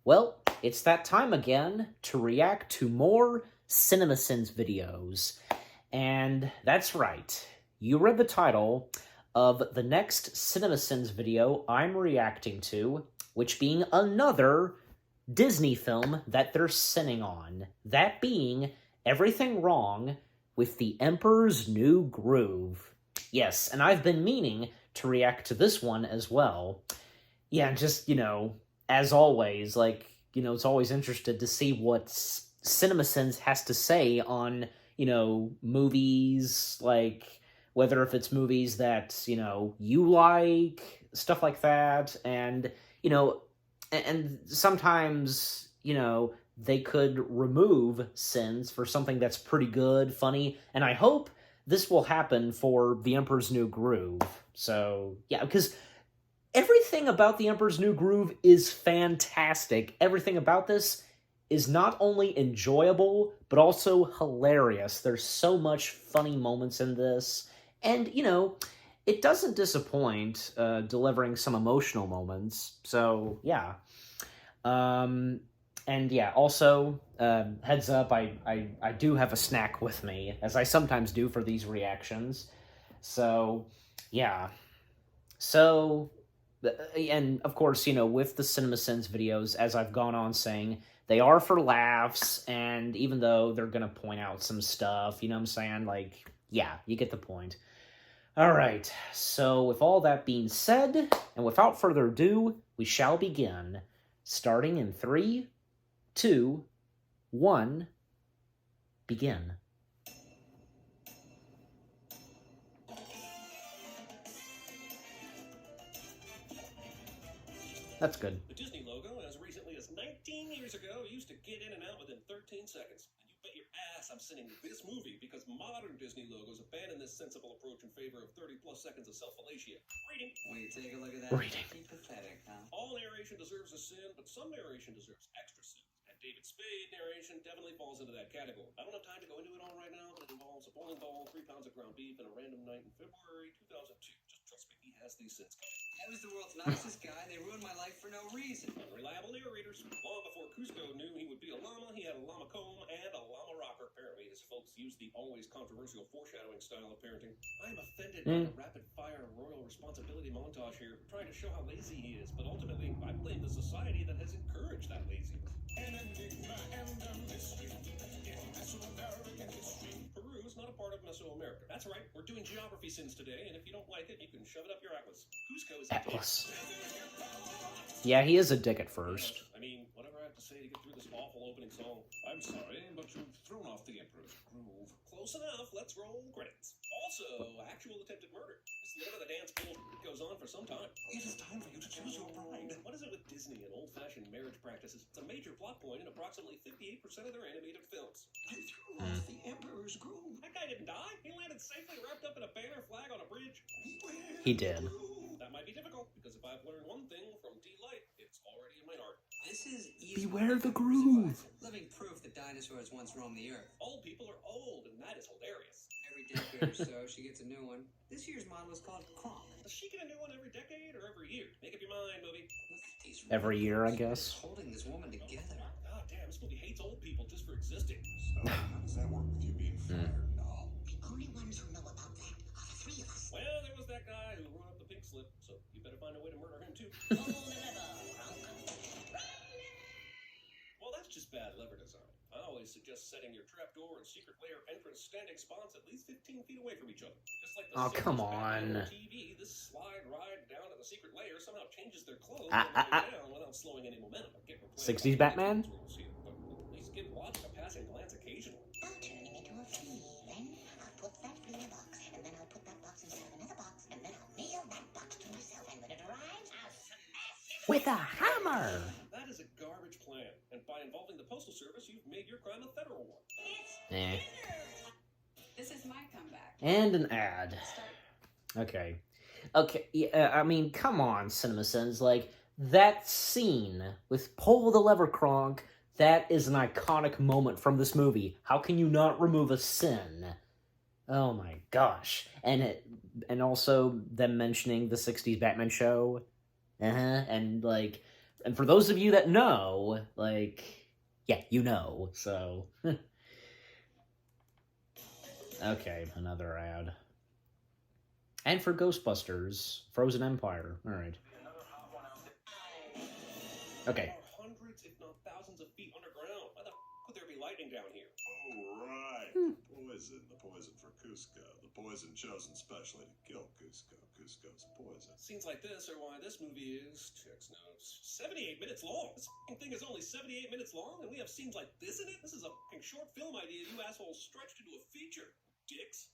Well, it's that time again to react to more CinemaSins videos. And that's right, you read the title of the next CinemaSins video I'm reacting to, which being another Disney film that they're sinning on. That being Everything Wrong with the Emperor's New Groove. Yes, and I've been meaning to react to this one as well. Yeah, just, as always, it's always interested to see what CinemaSins has to say on, movies, whether if it's movies that, you like, stuff like that, and, and sometimes, they could remove sins for something that's pretty good, funny, and I hope this will happen for The Emperor's New Groove. So, yeah, because everything about The Emperor's New Groove is fantastic. Everything about this is not only enjoyable, but also hilarious. There's so much funny moments in this. And, it doesn't disappoint, delivering some emotional moments. So, yeah. And yeah, also, heads up, I do have a snack with me, as I sometimes do for these reactions. So, yeah. So, and of course, with the CinemaSins videos, as I've gone on saying, they are for laughs, and even though they're gonna point out some stuff, you know what I'm saying? Yeah, you get the point. Alright, so with all that being said, and without further ado, we shall begin. Starting in 3, 2, 1, begin. That's good. The Disney logo, as recently as 19 years ago, used to get in and out within 13 seconds. And you bet your ass I'm sending this movie because modern Disney logos abandon this sensible approach in favor of 30-plus seconds of self-fallacia. Reading. When you take a look at that, Reading. pretty pathetic, huh? All narration deserves a sin, but some narration deserves extra sin. And David Spade narration definitely falls into that category. I don't have time to go into it all right now, but it involves a bowling ball, 3 pounds of ground beef, and a random night in February 2002. Just trust me, he has these sins. I was the world's nicest guy, and they ruined my life for no reason. Unreliable narrators. Long before Cusco knew he would be a llama, he had a llama comb and a llama rocker. Apparently, his folks used the always controversial foreshadowing style of parenting. I am offended by the rapid-fire royal responsibility montage here, trying to show how lazy he is, but ultimately, I blame the society that has encouraged that laziness. An enigma and a mystery in Mesoamerican history. Peru is not a part of Mesoamerica. That's right, we're doing geography sins today, and if you don't like it, you can shove it up your atlas. Cusco is a Atlas. Yeah, he is a dick at first. I mean, whatever I have to say to get through this awful opening song. I'm sorry, but you've thrown off the Emperor's Groove. Close enough, let's roll credits. Also, actual attempted murder. This none of the dance bull goes on for some time. It is time for you to choose your bride. What is it with Disney and old-fashioned marriage practices? It's a major plot point in approximately 58% of their animated films. You threw off the Emperor's Groove. That guy didn't die. He landed safely wrapped up in a banner flag on a bridge. Beware He the did. groove. That might be difficult, because if I've learned one thing from D-Light, it's already in my heart. This is easy. Beware the groove. Living proof that dinosaurs once roamed the earth. Old people are old, and that is hilarious. Every decade or so, she gets a new one. This year's model is called Kronk. Does she get a new one every decade or every year? Make up your mind, movie. Look at these Every year, I ribs. guess. Holding this woman together. God damn, this movie hates old people just for existing. So, how does that work with you being fired now? The only ones who know about that are the three of us. Well, there was that guy who wrote up the pink slip, so you better find a way to murder him too. Well, that's just bad lever design. I always suggest setting your trapdoor and secret layer entrance standing spots at least 15 feet away from each other. Just like the Oh, come 60s Batman on. TV, this slide ride down to the secret layer somehow changes their clothes Ah, and ah, down without slowing any momentum. Get replayed 60s by Batman? where you'll see it, but at least give logic a passing glance occasionally. I'll turn him into a flea. Then I'll put that flea in a box, and then I'll put that box inside of another box, and then I'll nail that box to myself, and when it arrives, I'll smash it With a hammer! That is a garbage plan, and by involving the Postal Service, you've made your crime a federal one. Eh. This is my comeback. And an ad. Okay. Okay, yeah, I mean, come on, CinemaSins. That scene with Pull the Lever Kronk, that is an iconic moment from this movie. How can you not remove a sin? Oh my gosh. And also them mentioning the 60s Batman show. And And for those of you that know, like, yeah, you know, so. Okay, another ad. And for Ghostbusters, Frozen Empire. Alright. Okay. Hundreds, if not thousands, of feet underground. Why the would there be lightning down here? Oh, right. Poison. The poison for Cusco. The poison chosen specially to kill Cusco. Cusco's poison. Scenes like this are why this movie is, checks notes, 78 minutes long. This thing is only 78 minutes long, and we have scenes like this in it? This is a short film idea you assholes stretched into a feature. Dicks.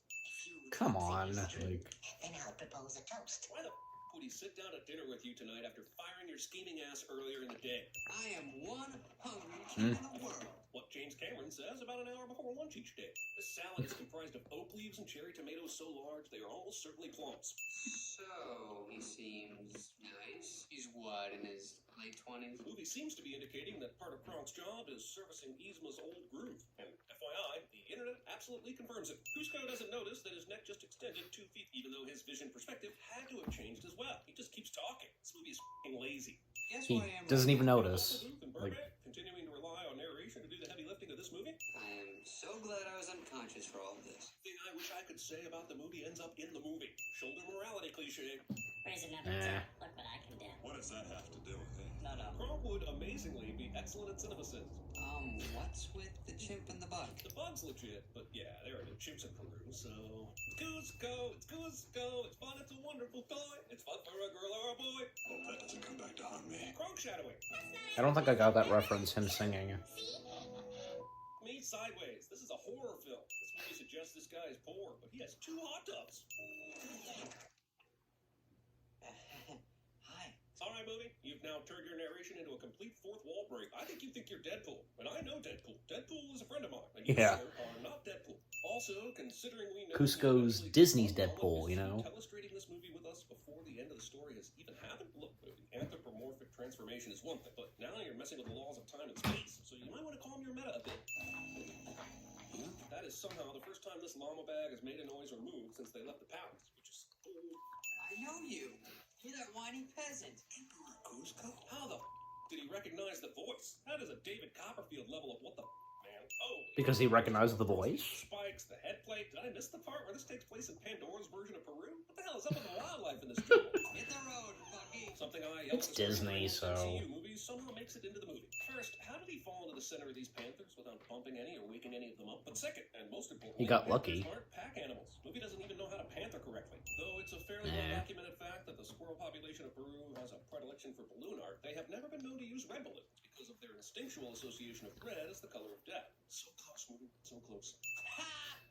Come on. Like, And then I'll propose a toast. Why the would he sit down to dinner with you tonight after firing your scheming ass earlier in the day? I am one hungry king in the world. What James Cameron says about an hour before lunch each day. This salad is comprised of oak leaves and cherry tomatoes so large they are almost certainly plums. So, he seems nice. He's what, in his late 20s? The movie seems to be indicating that part of Kronk's job is servicing Yzma's old groove. And FYI, the internet absolutely confirms it. Cusco doesn't notice that his neck just extended 2 feet, even though his vision perspective had to have changed as well. He just keeps talking. This movie is f***ing lazy. Guess he who I am doesn't right even now? notice. Booth and Like, Burbank, continuing to rely on narration to do the heavy lifting of this movie. I am so glad I was unconscious for all of this. Thing I wish I could say about the movie ends up in the movie. Shoulder morality cliche. Prison number Nah. 2. Look what I can do. What does that have to do with it? No. Kronk would amazingly be excellent at cinephysis. What's with the chimp and the bug? The bug's legit, but yeah, there are no chimps in Peru, so... Cusco, it's Cusco, it's fun, it's a wonderful toy. It's fun for a girl or a boy. Hope that doesn't come back to haunt me. Kronk shadowing. I don't think I got that reference, him singing. Me sideways. This is a horror film. This movie suggests this guy is poor, but he has 2 hot tubs. Hi. Alright, movie. You've now turned your narration into a complete fourth wall break. I think you think you're Deadpool, and I know Deadpool. Deadpool is a friend of mine, and you Yeah. sir, are not Deadpool. Also, considering we know Cusco's we Disney's actually Deadpool, you know? illustrating this movie with us before the end of the story has even happened. Look, the anthropomorphic transformation is one thing, but now you're messing with the laws of time and space, so you might want to calm your meta a bit. That is somehow the first time this llama bag has made a noise or moved since they left the palace, which is cool. I know you. You're that whiny peasant. Emperor Cusco? How the did he recognize the voice? That is a David Copperfield level of what the man. Oh, Because he recognized the voice? Spikes, the head plate. Did I miss the part where this takes place in Pandora's version of Peru? What the hell is up with the wildlife in this jungle? Hit the road, buggy. Something I It's Disney, so- MCU movies somehow makes it into the movie. First, how did he fall into the center of these panthers without bumping any or waking any of them up? But second, and most importantly, He got panthers lucky. aren't pack animals. Movie doesn't even know how to panther correctly. Though it's a fairly Nah. well-documented fact that the squirrel population of Peru has a predilection for balloon art, they have never been known to use red balloons because of their instinctual association of red as the color of death. So close, movie, so close.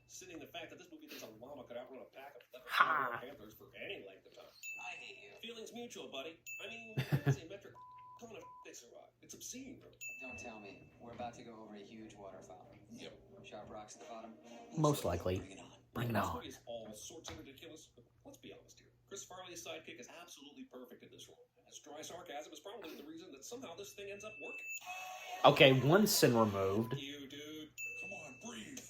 Sitting the fact that this movie thinks a llama could outrun a pack of Ha. panthers for any length of time. I hate you. Feelings mutual, buddy. I mean, as a metric ton of they survive. It's obscene, really. Don't tell me. We're about to go over a huge water fountain. Yep. Sharp rocks at the bottom. Most likely. Bring it on. Bring it This on. movie is all sorts of ridiculous, but let's be honest here. Chris Farley's sidekick is absolutely perfect in this role. His dry sarcasm is probably the reason that somehow this thing ends up working. Okay, one sin removed. You, dude. Come on, breathe.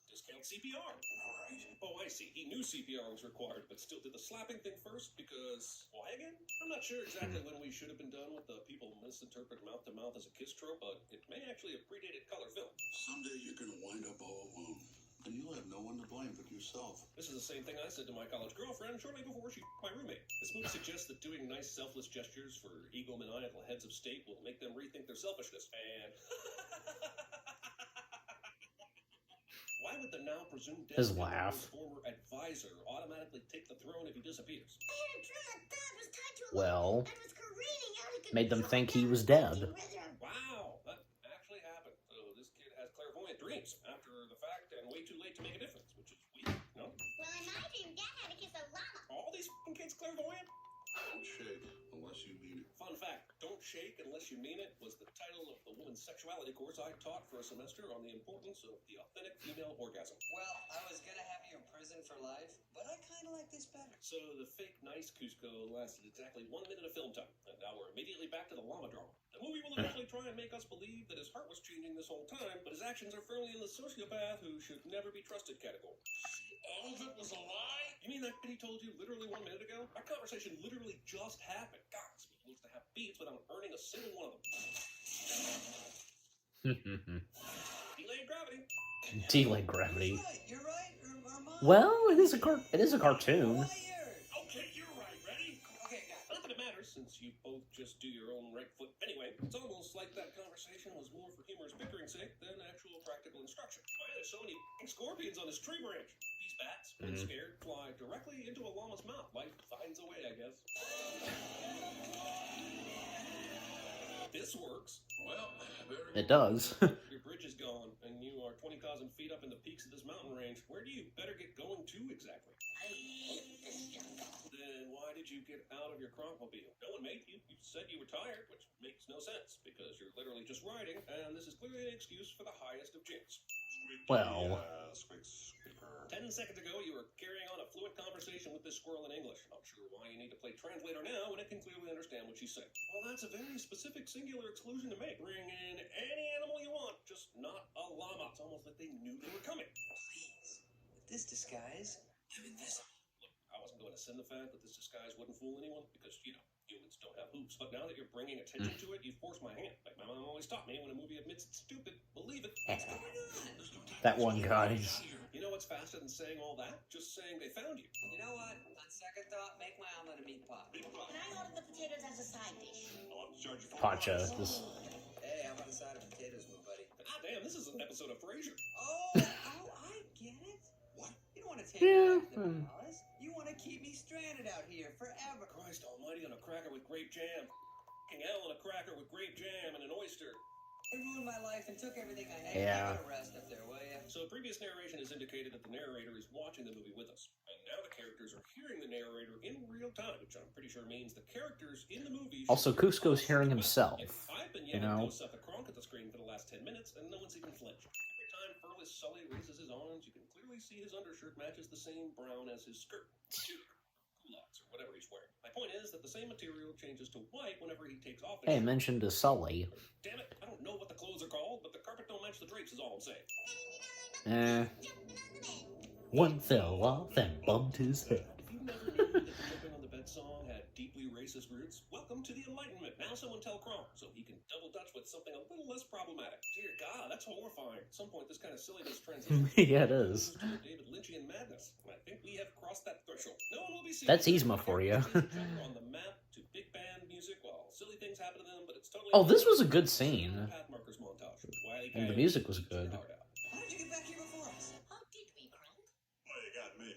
Discount CPR. All right. Oh, I see. He knew CPR was required, but still did the slapping thing first because... Why again? I'm not sure exactly when we should have been done with the people misinterpret mouth-to-mouth as a kiss trope, but it may actually have predated color film. Someday you're gonna wind up all alone. And you'll have no one to blame but yourself. This is the same thing I said to my college girlfriend shortly before she my roommate. This movie suggests that doing nice, selfless gestures for egomaniacal heads of state will make them rethink their selfishness. And why would the now presumed dead His Emperor's laugh. former advisor automatically take the throne if he disappears? I had a dream my dad was tied to a Well, ladder and was careening out. He could made them drop think he down was and touch dead. him with her. Wow, that actually happened. So this kid has clairvoyant dreams after the fact and way too late to make a difference, which is weird, no? Well, in my dream, Dad had to kiss a llama. All these f***ing kids clairvoyant? Don't shake unless you mean it. Fun fact, Don't Shake Unless You Mean It was the title of the women's sexuality course I taught for a semester on the importance of the authentic female orgasm. Well, I was gonna have you in prison for life, but I kinda like this better. So the fake nice Cusco lasted exactly 1 minute of film time, and now we're immediately back to the llama drama. The movie will eventually try and make us believe that his heart was changing this whole time, but his actions are firmly in the sociopath who should never be trusted category. All of it was a lie? You mean that he told you literally 1 minute ago? Our conversation literally just happened. God, this movie supposed to have beats without earning a single one of them. Delayed gravity. Delayed gravity. You're right. Well, it is a cartoon. Okay, you're right. Ready? Okay, got it. Not that it matters, since you both just do your own right foot. Anyway, it's almost like that conversation was more for humorous bickering's sake than actual practical instruction. Why are there so many scorpions on this tree branch? These bats, when scared, fly directly into a llama's mouth. Life finds a way, I guess. This works. Well, It does. Your bridge is gone, and you are 20,000 feet up in the peaks of this mountain range. Where do you better get going to exactly? I hate this jungle. Then why did you get out of your Cronkmobile? No one made you. You said you were tired, which makes no sense, because you're literally just riding, and this is clearly an excuse for the highest of jinks. Well. Squeak, squeaker. 10 seconds ago, you were carrying on a fluent conversation with this squirrel in English. Not sure why you need to play translator now when it can clearly understand what she's saying. Well, that's a very specific singular exclusion to make. Bring in any animal you want, just not a llama. It's almost like they knew they were coming. Please. With this disguise, I'm invisible. Look, I wasn't going to send the fact that this disguise wouldn't fool anyone, because, humans don't have hoops. But now that you're bringing attention to it, you force my hand. Like my mom always taught me, when a movie admits it's stupid, believe it. What's going on? There's no time. That one guy. You know what's faster than saying all that? Just saying they found you. You know what? On second thought, make my omelet a meat pie. Can I order the potatoes as a side dish? I'll have to charge you $4. Pacha. This, Hey, how about a side of potatoes, my buddy? Ah, damn, this is an episode of Frasier. Oh, I get it. What? You don't want to take Yeah, me back to the palace. You want to keep me stranded out here forever. Christ almighty, on a cracker with grape jam. F***ing hell, on a cracker with grape jam and an oyster. They ruined my life and took everything I had. Yeah. Give it a rest up there, will ya? So previous narration has indicated that the narrator is watching the movie with us. And now the characters are hearing the narrator in real time, which I'm pretty sure means the characters in the movie... also, Cusco's hearing himself. I've been You yelling know? Go Suck a Kronk at the screen for the last 10 minutes, and no one's even flinched. Every time Furless Sully raises his arms, you can clearly see his undershirt matches the same brown as his skirt. Culottes, or whatever he's wearing. My point is that the same material changes to white whenever he takes off his Hey, shirt. mentioned to Sully. Damn it, I don't know what the clothes are called, but the carpet don't match the drapes is all I'm saying. One fell off and bumped his head. If you never knew that the Jumping on the Bed song had deeply racist roots, welcome to the Enlightenment. Now someone tell Kronk, so he can double dutch with something a little less problematic. Dear God, that's horrifying. At some point, this kind of silliness transitions Yeah, it is. to David Lynchian madness. And I think we have crossed that threshold. No one will be seen. That's Yzma for you. on the map to big band music while silly things happen to them, but it's totally... Oh, this was a good scene. Path markers montage. Wiley And the Coyote music was eats your good. heart out. How did you get back here before us? How did we, Kronk? Well, you got me.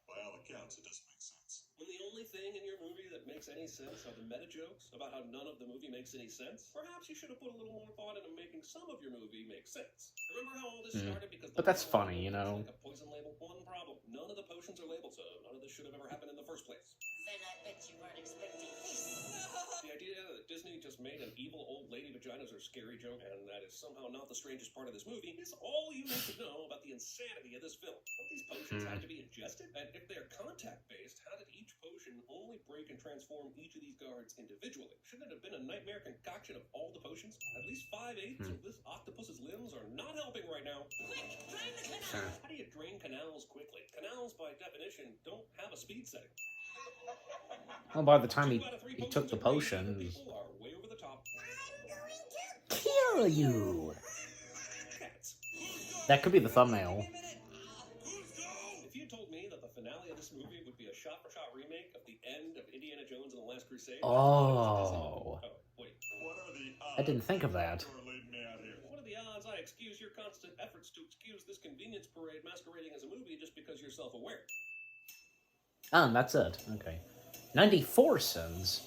By all accounts, it doesn't make sense. When the only thing in your movie that makes any sense are the meta jokes about how none of the movie makes any sense, perhaps you should have put a little more thought into making some of your movie make sense. Remember how all this started because But that's funny, you know. like a poison label. One problem: none of the potions are labeled, so none of this should have ever happened in the first place. Then I bet you weren't expecting this. The idea that Disney just made an evil old lady vaginas are scary joke, and that is somehow not the strangest part of this movie, is all you need to know about the insanity of this film. Don't these potions have to be ingested? And if they're contact-based, how did each potion only break and transform each of these guards individually? Shouldn't it have been a nightmare concoction of all the potions? At least 5/8 of this octopus's limbs are not helping right now. Quick, drain the canal. How do you drain canals quickly? Canals, by definition, don't have a speed setting. Well, by the time Two out of three he took the potions are potion, people are way over the top. I'm going to kill you. Cats. That could be the thumbnail. If you told me that the finale of this movie would be a shot-for-shot remake of the end of Indiana Jones and the Last Crusade... Oh. Wait. What are the odds I didn't think of that. you're leading me out here? What are the odds I excuse your constant efforts to excuse this convenience parade masquerading as a movie just because you're self-aware? Oh, and that's it. Okay. 94 cents.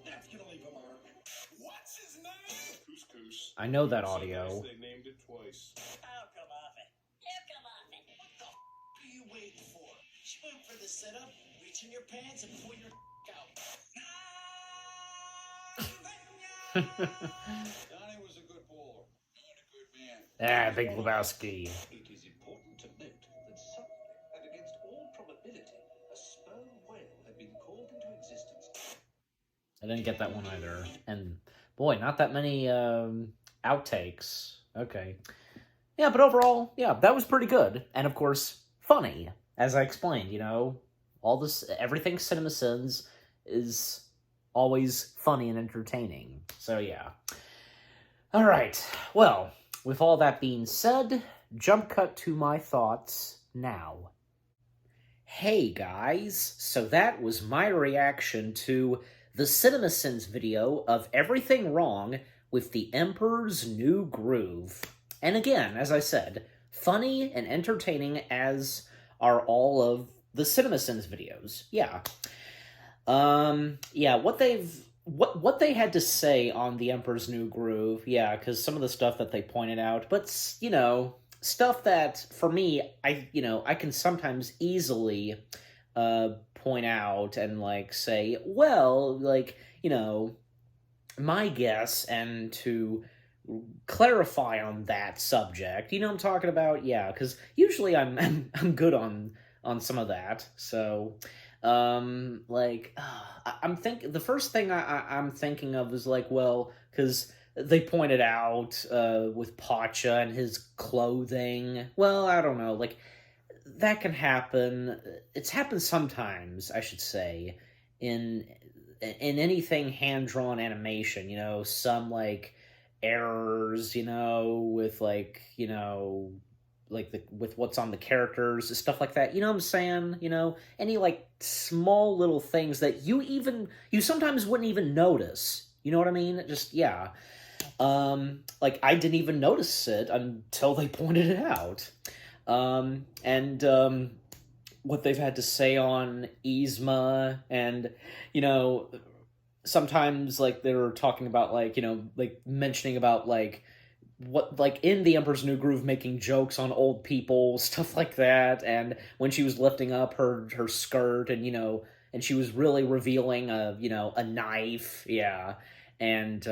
That's gonna leave a mark. What's his name? Couscous. I know that audio. They named it twice. Oh, come off it. You come off it. What are you waiting for? She went for the setup, reach in your pants and pull your out. Donnie was a good bowler and a good man. Ah, Big Lebowski. It is important to note that suddenly, and against all probability, a sperm whale had been called into existence. I didn't get that one either. And boy, not that many outtakes. Okay. Yeah, but overall, yeah, that was pretty good. And of course, funny. As I explained, all this, everything CinemaSins is always funny and entertaining. So yeah. All right. Well, with all that being said, jump cut to my thoughts now. Hey guys, so that was my reaction to the CinemaSins video of Everything Wrong with the Emperor's New Groove. And again, as I said, funny and entertaining as are all of the CinemaSins videos. Yeah. Yeah, what they had to say on the Emperor's New Groove, yeah, because some of the stuff that they pointed out, but, you know, stuff that, for me, I can sometimes easily point out and, like, say, well, like, you know, my guess, and to clarify on that subject, you know what I'm talking about? Yeah, because usually I'm good on some of that, so... like, I'm the first thing I'm thinking of is, like, well, because they pointed out, with Pacha and his clothing, well, I don't know, like, that can happen, it's happened sometimes, I should say, in anything hand-drawn animation, you know, some, like, errors, you know, with, like, you know, like, with what's on the characters, stuff like that, you know what I'm saying? You know, any, like, small little things that you sometimes wouldn't even notice, you know what I mean? Just, yeah. Like, I didn't even notice it until they pointed it out. What they've had to say on Yzma, and, you know, sometimes, like, they were talking about, like, you know, like, mentioning about, like, what, like, in the Emperor's New Groove, making jokes on old people, stuff like that, and when she was lifting up her skirt, and, you know, and she was really revealing a knife, yeah, and,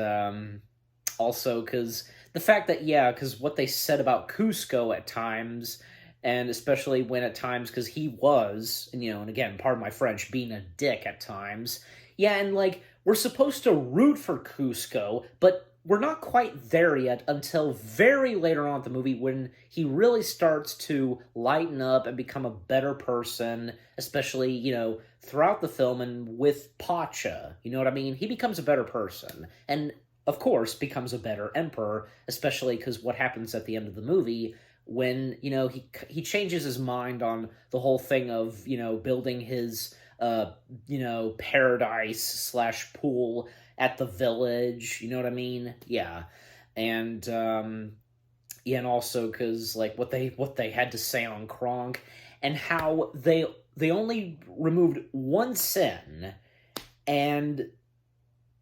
also, because the fact that, yeah, because what they said about Kuzco at times, and especially when at times, because he was, and, you know, and again, pardon my French, being a dick at times, yeah, and, like, we're supposed to root for Kuzco, but we're not quite there yet until very later on in the movie when he really starts to lighten up and become a better person, especially, you know, throughout the film and with Pacha, you know what I mean? He becomes a better person, and, of course, becomes a better emperor, especially because what happens at the end of the movie when, you know, he changes his mind on the whole thing of, you know, building his, you know, paradise/pool at the village, you know what I mean? Yeah. And, yeah, and also because, like, what they had to say on Kronk, and how they only removed one sin, and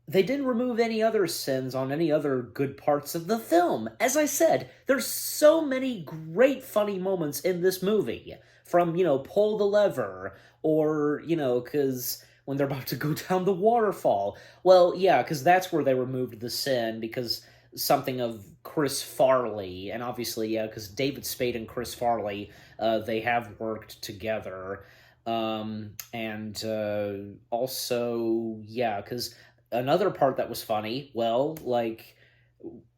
they didn't remove any other sins on any other good parts of the film. As I said, there's so many great funny moments in this movie, from, you know, pull the lever, or, you know, because when they're about to go down the waterfall. Well, yeah, because that's where they removed the sin, because something of Chris Farley, and obviously, yeah, because David Spade and Chris Farley, they have worked together, and also, yeah, because another part that was funny, well, like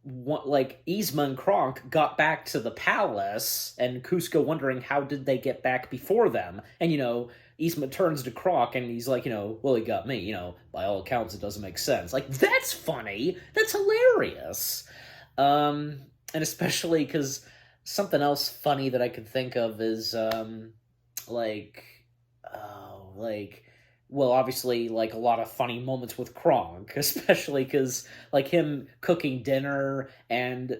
Yzma and Kronk got back to the palace, and Kuzco wondering how did they get back before them, and, you know, Yzma turns to Kronk, and he's like, you know, well, he got me, you know, by all accounts, it doesn't make sense. Like, that's funny! That's hilarious! And especially because something else funny that I could think of is, well, obviously, like, a lot of funny moments with Kronk, especially because, like, him cooking dinner, and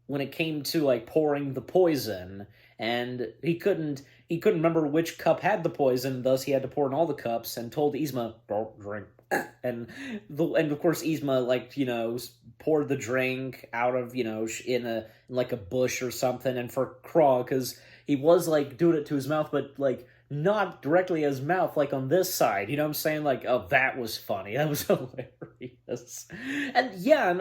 when it came to, like, pouring the poison, and he couldn't remember which cup had the poison, thus he had to pour in all the cups, and told Yzma, don't drink. And of course Yzma, like, you know, poured the drink out of, you know, in like a bush or something, and for Kronk, because he was, like, doing it to his mouth, but, like, not directly his mouth, like, on this side, you know what I'm saying? Like, oh, that was funny, that was hilarious. And, yeah,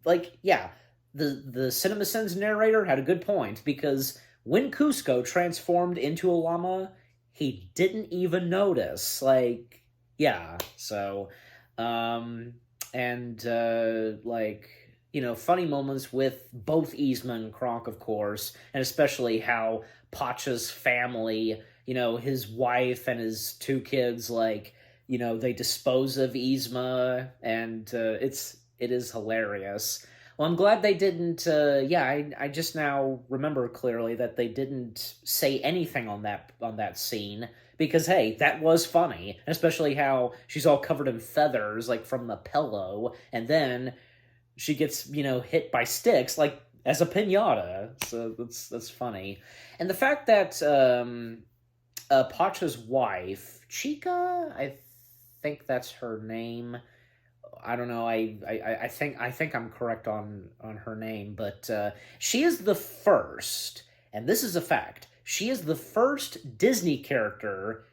like, yeah, the CinemaSins narrator had a good point, because when Kuzco transformed into a llama, he didn't even notice, like, yeah, so, like, you know, funny moments with both Yzma and Kronk, of course, and especially how Pacha's family, you know, his wife and his two kids, like, they dispose of Yzma, and it is hilarious. Well, I'm glad they didn't. I just now remember clearly that they didn't say anything on that scene, because hey, that was funny, especially how she's all covered in feathers, like from the pillow, and then she gets hit by sticks like as a pinata. So that's funny, and the fact that Pacha's wife, Chica, I think that's her name. I don't know. I think I'm correct on her name, but she is the first, and this is a fact. She is the first Disney character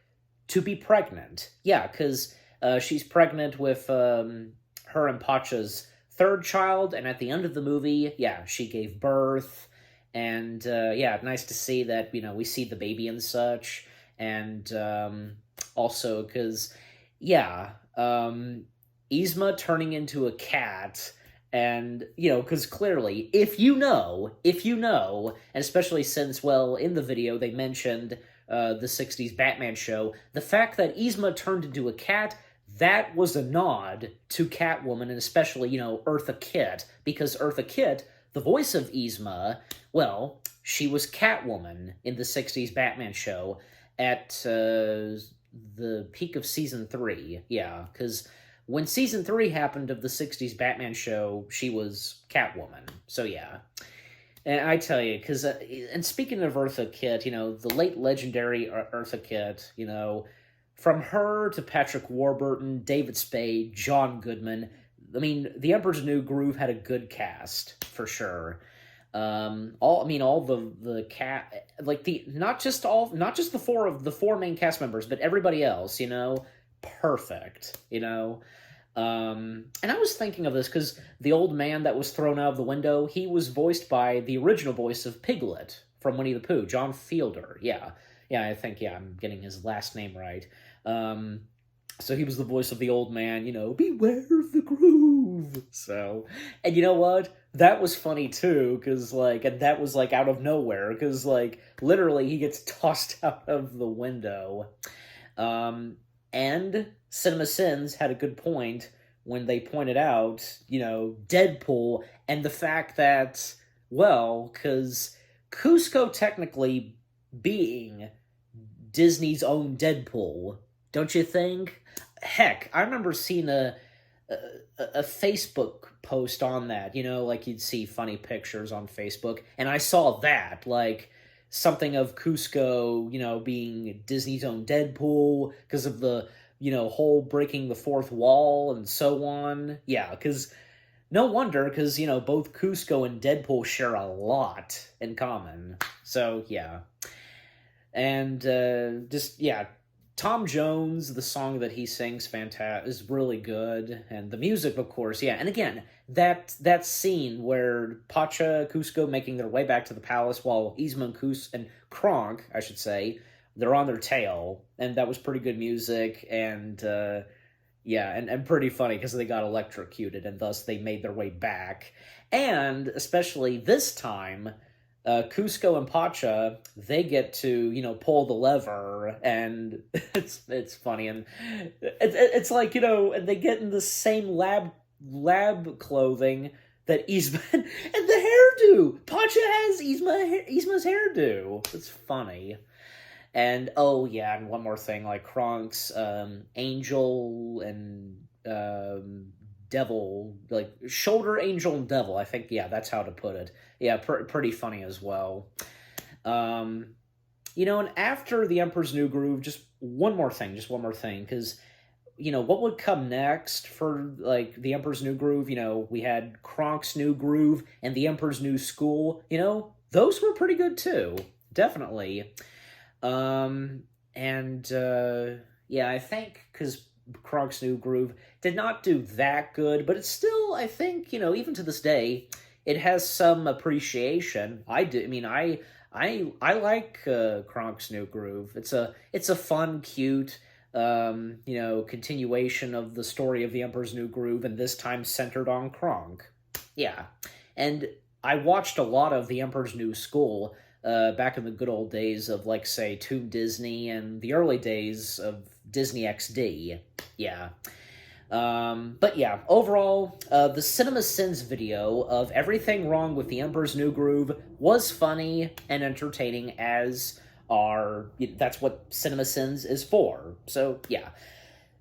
to be pregnant. Yeah, because she's pregnant with her and Pacha's third child, and at the end of the movie, yeah, she gave birth, and nice to see that we see the baby and such, and also because Yzma turning into a cat, and, because clearly, if you know, and especially since, well, in the video they mentioned the 60s Batman show, the fact that Yzma turned into a cat, that was a nod to Catwoman, and especially, Eartha Kitt, because Eartha Kitt, the voice of Yzma, well, she was Catwoman in the 60s Batman show at the peak of Season 3, yeah, because when Season 3 happened of the 60s Batman show, she was Catwoman. So, yeah. And I tell you, because, and speaking of Eartha Kitt, the late legendary Eartha Kitt, from her to Patrick Warburton, David Spade, John Goodman, I mean, The Emperor's New Groove had a good cast, for sure. All the cat, like not just the four main cast members, but everybody else, perfect, and I was thinking of this because the old man that was thrown out of the window, he was voiced by the original voice of Piglet from Winnie the Pooh, John Fielder. Yeah, I think, I'm getting his last name right. So he was the voice of the old man, beware of the groove. So, and you know what? That was funny too, because, and that was, out of nowhere, because, literally he gets tossed out of the window. And CinemaSins had a good point when they pointed out, Deadpool, and the fact that, well, because Kuzco technically being Disney's own Deadpool, don't you think? Heck, I remember seeing a Facebook post on that, you'd see funny pictures on Facebook, and I saw that, something of Kuzco, being Disney's own Deadpool, because of the, whole breaking the fourth wall and so on. Yeah, because no wonder, because, both Kuzco and Deadpool share a lot in common. So, yeah. And, Tom Jones, the song that he sings is really good, and the music, of course, yeah. And again, that scene where Pacha, Kuzco making their way back to the palace while Yzma and Kronk, I should say, they're on their tail, and that was pretty good music, and and pretty funny because they got electrocuted, and thus they made their way back. And especially this time, Kuzco and Pacha, they get to, pull the lever, and it's funny, and it's like, and they get in the same lab clothing that Yzma, and the hairdo! Pacha has Yzma's hairdo! It's funny. And, oh yeah, and one more thing, Kronk's angel and devil, shoulder angel and devil, I think, yeah, that's how to put it. Yeah, pretty funny as well. And after The Emperor's New Groove, just one more thing, because, what would come next for, The Emperor's New Groove? We had Kronk's New Groove and The Emperor's New School, those were pretty good too, definitely. I think, because Kronk's New Groove did not do that good, but it's still, I think, even to this day, it has some appreciation. I do. I mean, I like Kronk's New Groove. It's a fun, cute, continuation of the story of The Emperor's New Groove, and this time centered on Kronk. Yeah, and I watched a lot of The Emperor's New School. back in the good old days of, like, say, Toon Disney and the early days of Disney XD. Yeah. But yeah, overall, the CinemaSins video of everything wrong with The Emperor's New Groove was funny and entertaining, that's what CinemaSins is for. So, yeah.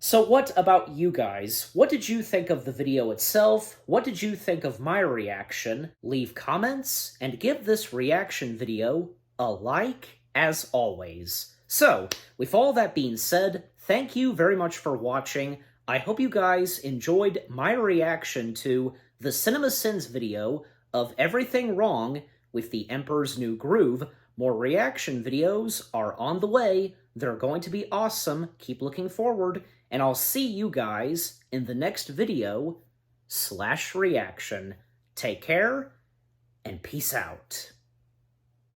So what about you guys? What did you think of the video itself? What did you think of my reaction? Leave comments, and give this reaction video a like, as always. So, with all that being said, thank you very much for watching. I hope you guys enjoyed my reaction to the CinemaSins video of everything wrong with The Emperor's New Groove. More reaction videos are on the way. They're going to be awesome. Keep looking forward. And I'll see you guys in the next video /reaction. Take care, and peace out.